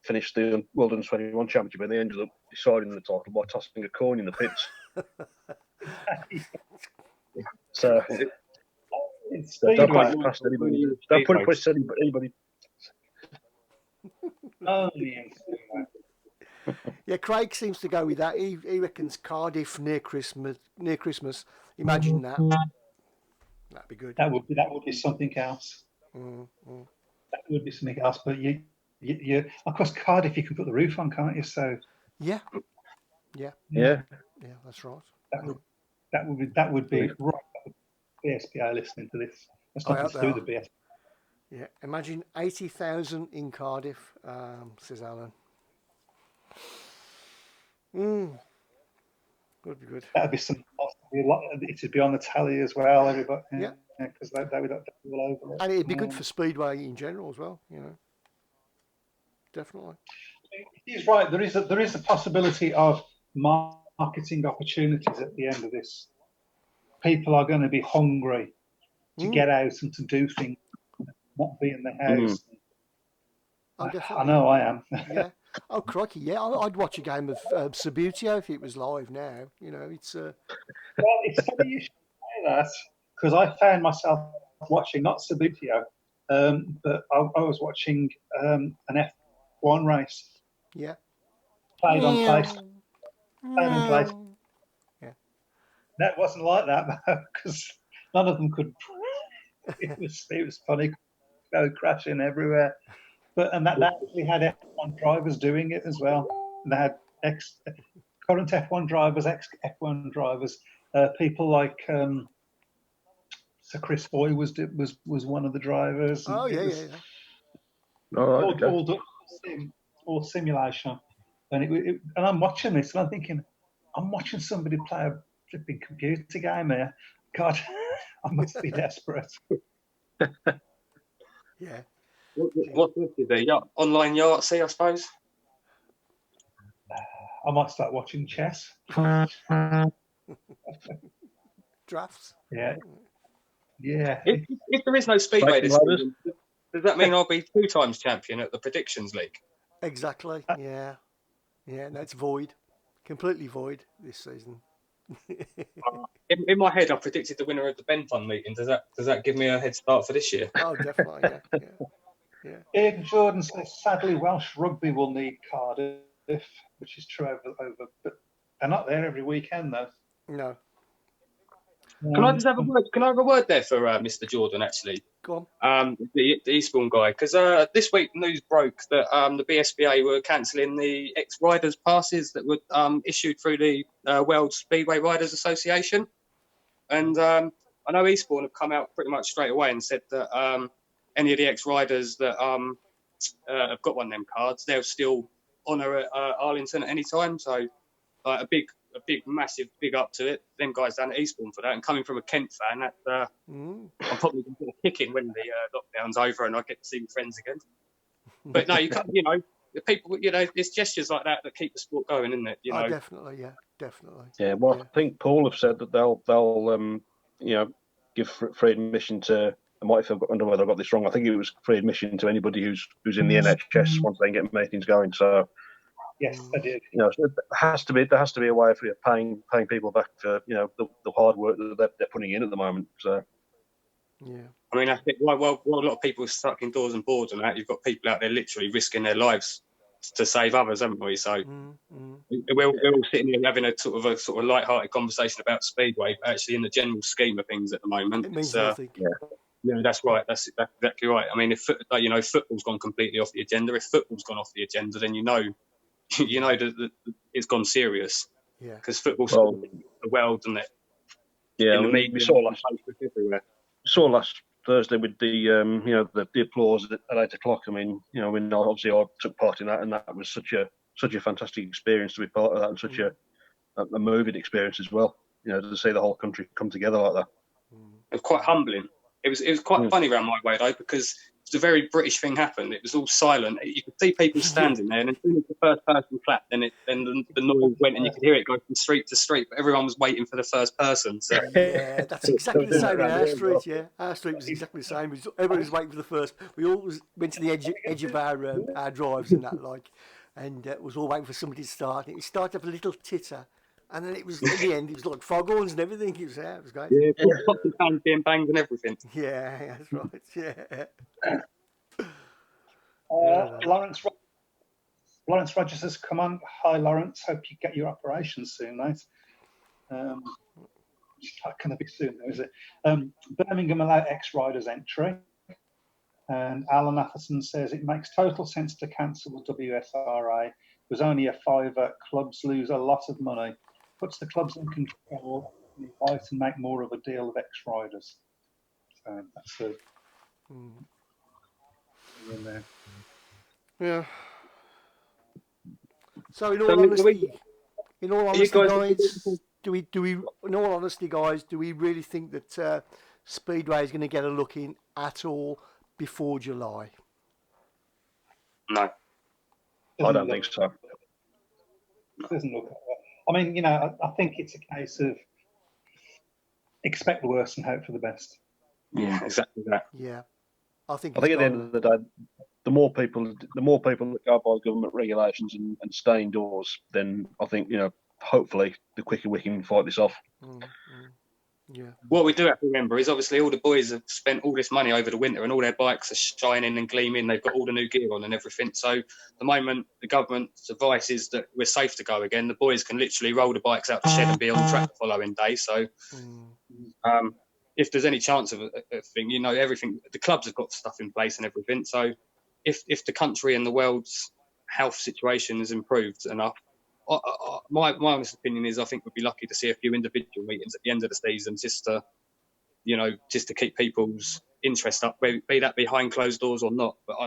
finish the World Under 21 Championship, and they ended up deciding the title by tossing a coin in the pits. So don't put it past anybody. Don't put it past anybody. Oh, yeah. Yeah, Craig seems to go with that. He reckons Cardiff near Christmas. Imagine that. That'd be good. That would be something else. That would be something else. But you of course Cardiff you can put the roof on, can't you? So yeah, that's that's right. That would be right. BSPA listening to this. That's nothing to do with the BSPA. Yeah, imagine 80,000 in Cardiff, says Alan. Would be good. That'd be some. It'd be on the tally as well, everybody. Yeah, because they would be all over it. And it'd be good for Speedway in general as well. Definitely. He's right. There is a possibility of marketing opportunities at the end of this. People are going to be hungry to get out and to do things, not be in the house. Oh, definitely. I know I am. Yeah. Oh, crikey, yeah. I'd watch a game of Subbuteo if it was live now. It's... Well, it's funny you should say that, because I found myself watching, not Subbuteo, but I was watching an F1 race. Yeah. Played on place. Yeah. That wasn't like that, because none of them could. It was funny, go crashing everywhere. And that actually had F1 drivers doing it as well. They had current F1 drivers, ex-F1 drivers, people like Sir Chris Boy was one of the drivers. Oh yeah. All simulation, and I'm watching this and I'm thinking, I'm watching somebody play a flipping computer game here. God, I must be desperate. Yeah. What's this? Is there online Yahtzee, I suppose? I might start watching chess. Drafts. Yeah. If there is no Speedway this season, does that mean I'll be 2 times champion at the Predictions League? Exactly. Yeah. Yeah. No, it's void. Completely void this season. In my head, I predicted the winner of the Ben Fund meeting. Does that give me a head start for this year? Oh, definitely. Yeah. Ian Jordan says, sadly, Welsh rugby will need Cardiff, which is true but they're not there every weekend, though. No. Can I just have a word? Can I have a word there for Mr. Jordan, actually? Go on. The Eastbourne guy, because this week news broke that the BSBA were cancelling the ex-riders passes that were issued through the World Speedway Riders Association, and I know Eastbourne have come out pretty much straight away and said that any of the ex-riders that have got one of them cards, they'll still honour at Arlington at any time. So, a big, massive big up to it. Them guys down at Eastbourne for that. And coming from a Kent fan, I'm probably going to get a kick in when the lockdown's over and I get to see my friends again. But no, you can't. The people. It's gestures like that keep the sport going, isn't it? Oh, definitely. Yeah, definitely. Yeah. Well, I think Paul have said that they'll give free admission to. I might have got, I don't know whether I got this wrong. I think it was free admission to anybody who's in the NHS once they get meetings going. So. Yes, I did. So there has to be a way of paying people back for the hard work that they're putting in at the moment. So yeah, I mean, I think while a lot of people are stuck indoors and bored and that, you've got people out there literally risking their lives to save others, haven't we? So we're all sitting here having a sort of light-hearted conversation about Speedway, but actually in the general scheme of things at the moment, it means nothing. Yeah, that's right. That's exactly right. I mean, if football's gone completely off the agenda, if football's gone off the agenda, then that it's gone serious. Yeah. Because football's the world, isn't it? Yeah, we saw last Thursday with the the applause at 8 o'clock. I mean, obviously I took part in that, and that was such a fantastic experience to be part of that, and such a moving experience as well. To see the whole country come together like that. It was quite humbling. It was quite funny around my way though, because a very British thing happened. It was all silent. You could see people standing there, and as soon as the first person clapped, then the noise went, and you could hear it go from street to street. But everyone was waiting for the first person. So yeah, that's exactly the same in our street. Yeah, our street was exactly the same. Everyone was waiting for the first. We always went to the edge of our drives and that and was all waiting for somebody to start. It started up a little titter. And then it was at the end. It was like foghorns and everything. It was great. Yeah, pots and pans being banged and everything. Yeah, that's right. Lawrence Rogers says, "Come on, hi Lawrence. Hope you get your operation soon, mate." It's not going to be soon, though, is it? Birmingham allow ex-riders entry. And Alan Atherson says it makes total sense to cancel the WSRA. It was only a £5. Clubs lose a lot of money. puts the clubs in control, and tries to make more of a deal of ex-riders. So that's the in there. Yeah. So in all honesty, guys, do we? In all honesty, guys, do we really think that Speedway is going to get a look in at all before July? No. I don't think so. Doesn't look. I mean, you know, I think it's a case of expect the worst and hope for the best. Yeah, exactly that. Yeah, I think at the end of the day, the more people that go by government regulations and stay indoors, then I think, you know, hopefully the quicker we can fight this off. Yeah. What we do have to remember is obviously all the boys have spent all this money over the winter and all their bikes are shining and gleaming. They've got all the new gear on and everything. So the moment the government's advice is that we're safe to go again, the boys can literally roll the bikes out the shed and be on the track the following day. So if there's any chance of a thing, you know, everything, the clubs have got stuff in place and everything. So if the country and the world's health situation has improved enough, my honest opinion is I think we'd be lucky to see a few individual meetings at the end of the season just to keep people's interest up, be that behind closed doors or not. But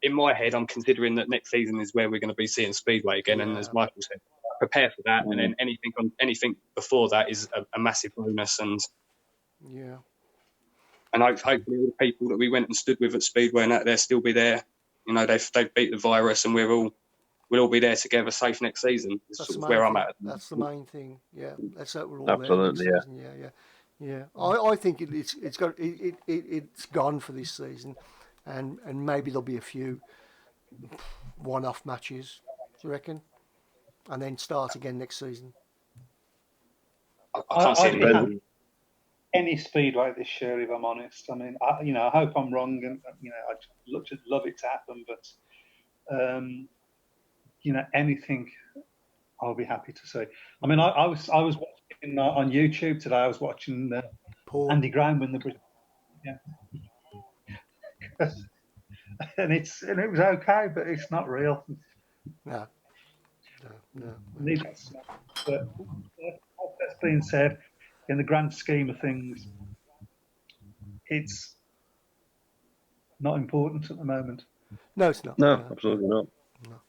in my head, I'm considering that next season is where we're going to be seeing Speedway again. And as Michael said, prepare for that. And then anything before that is a massive bonus. And hopefully all the people that we went and stood with at Speedway and that, they'll still be there. You know, they've beat the virus and we'll all be there together safe next season. That's sort of where I'm at. That's the main thing. Yeah, let's hope we're all absolutely there next season. Yeah. I think it's gone for this season, and maybe there'll be a few one-off matches. Do you reckon? And then start again next season. I can't see any Speedway this year, if I'm honest. I mean, I hope I'm wrong, and I'd love it to happen, but. Anything I'll be happy to see. I mean, I was watching on YouTube today. I was watching Andy Graham win the British. And it was okay, but it's not real. No. But that's being said, in the grand scheme of things, it's not important at the moment. No, it's not. No, absolutely not.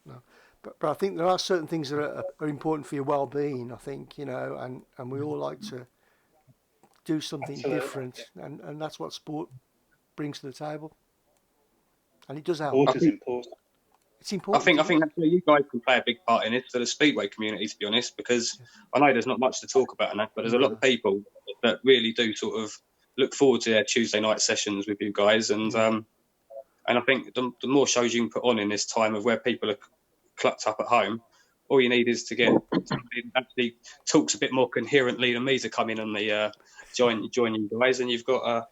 No. But I think there are certain things that are important for your well-being, I think, and we all like to do something different, and that's what sport brings to the table. And it does help. Sport is important. It's important. I think that's where you guys can play a big part in it, for the Speedway community, to be honest, because I know there's not much to talk about in that, but there's a lot of people that really do sort of look forward to their Tuesday night sessions with you guys, and I think the more shows you can put on in this time of where people are clucked up at home, all you need is to get somebody that actually talks a bit more coherently than me to come in on the join you guys, and you've got a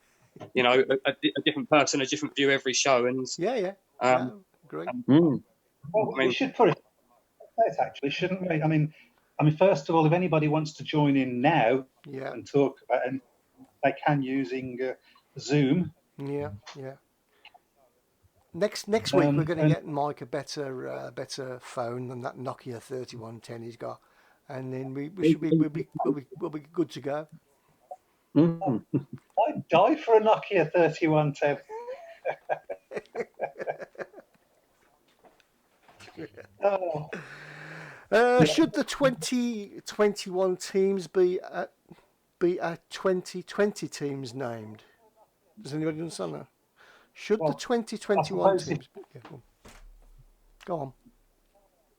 different person, a different view every show, and great. Well, we should put it actually, shouldn't we? I mean, first of all, if anybody wants to join in now and talk about it, they can using Zoom. Yeah. Next week we're going to get Mike a better phone than that Nokia 3110 he's got, and then we'll be good to go. I'd die for a Nokia 3110. Should the 2021 teams be 2020 teams named? Does anybody understand that? Should the 2021 teams... Go on.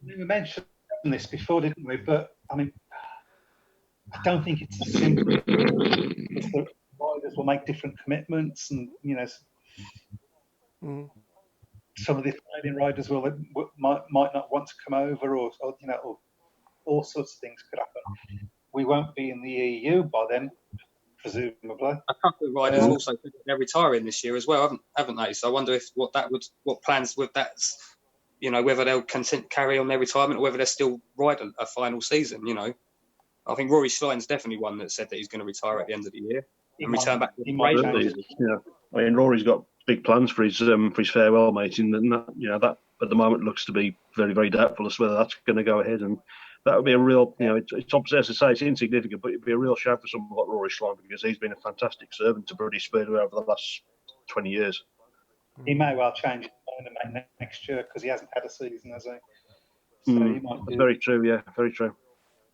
We mentioned this before, didn't we? But, I mean, I don't think it's as simple. The riders will make different commitments, and, some of the Australian riders might not want to come over, or all sorts of things could happen. We won't be in the EU by then, presumably. A couple of riders also said they're retiring this year as well, haven't they? So I wonder what plans with that, whether they'll carry on their retirement or whether they'll still ride a final season. I think Rory Schlien's definitely one that said that he's going to retire at the end of the year and return back to the race. Yeah, I mean, Rory's got big plans for his farewell mating, and that at the moment looks to be very, very doubtful as to whether that's going to go ahead. And that would be a real, it's obviously, as I say, it's insignificant, but it'd be a real show for someone like Rory Sloan, because he's been a fantastic servant to British Speedway over the last 20 years. He may well change his mind and make next year, because he hasn't had a season, has he? So he might do. Very true, yeah, very true.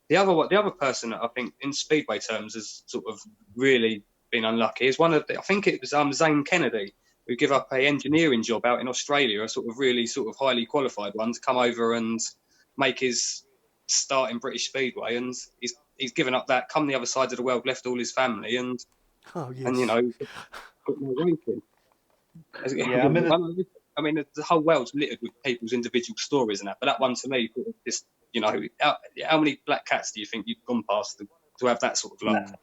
The other person that I think in Speedway terms has sort of really been unlucky is I think it was Zane Kennedy, who give up a engineering job out in Australia, a sort of really sort of highly qualified one, to come over and make his start in British Speedway, and he's given up that, come the other side of the world, left all his family, and got no ranking. Yeah, I mean, the whole world's littered with people's individual stories and that, but that one to me, just how many black cats do you think you've gone past to have that sort of luck?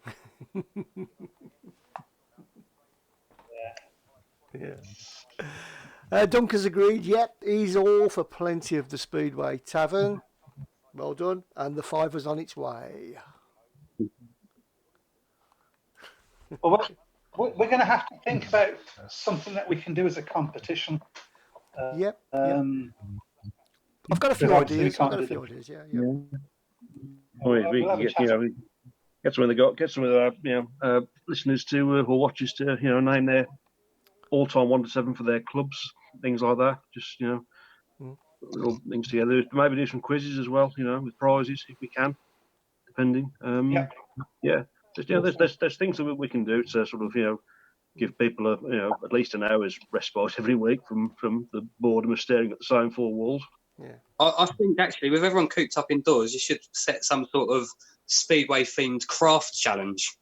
Duncan's agreed. Yep, he's all for plenty of the Speedway Tavern. Well done, and the $5's on its way. Well, we're going to have to think about something that we can do as a competition. Yep. I've got a few ideas. Yeah. We can get some of our listeners to or watchers to name their all-time 1 to 7 for their clubs, things like that. Just little things together. Maybe do some quizzes as well, with prizes if we can, depending. There's things that we can do to sort of give people at least an hour's respite every week from the boredom of staring at the same 4 walls. Yeah, I think actually with everyone cooped up indoors, you should set some sort of Speedway themed craft challenge,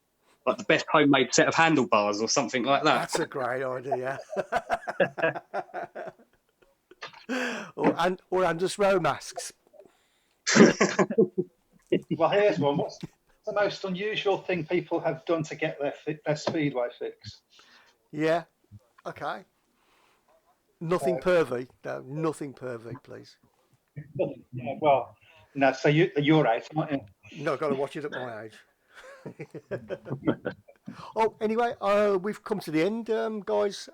like the best homemade set of handlebars or something like that. That's a great idea. or Anders Rowe masks. Well, here's one. What's the most unusual thing people have done to get their Speedway fix? Yeah. Okay. Nothing pervy. No, nothing pervy, please. Yeah, well, no. So you're out, aren't you? No, I've got to watch it at my age. Anyway, we've come to the end, guys.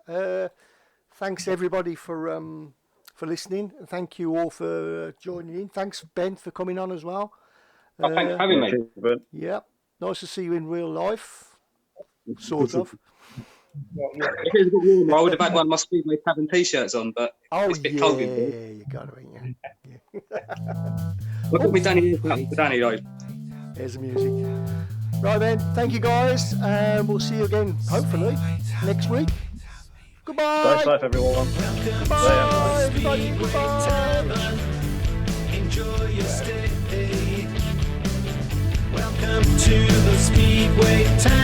Thanks everybody for listening, and thank you all for joining in. Thanks, Ben, for coming on as well. Thanks for having me. Yeah, nice to see you in real life, sort of. If it was a bit warmer, I would have had one of my Speedway Tavern t-shirts on, but it's a bit cold in here. Yeah, you got it, yeah. Look at me, Danny. Though. Here's the music. Right then, thank you guys, and we'll see you again, hopefully, next week. Goodbye. Stay safe, everyone. Goodbye, everybody. Goodbye. Enjoy your stay. Welcome to the Speedway Tavern.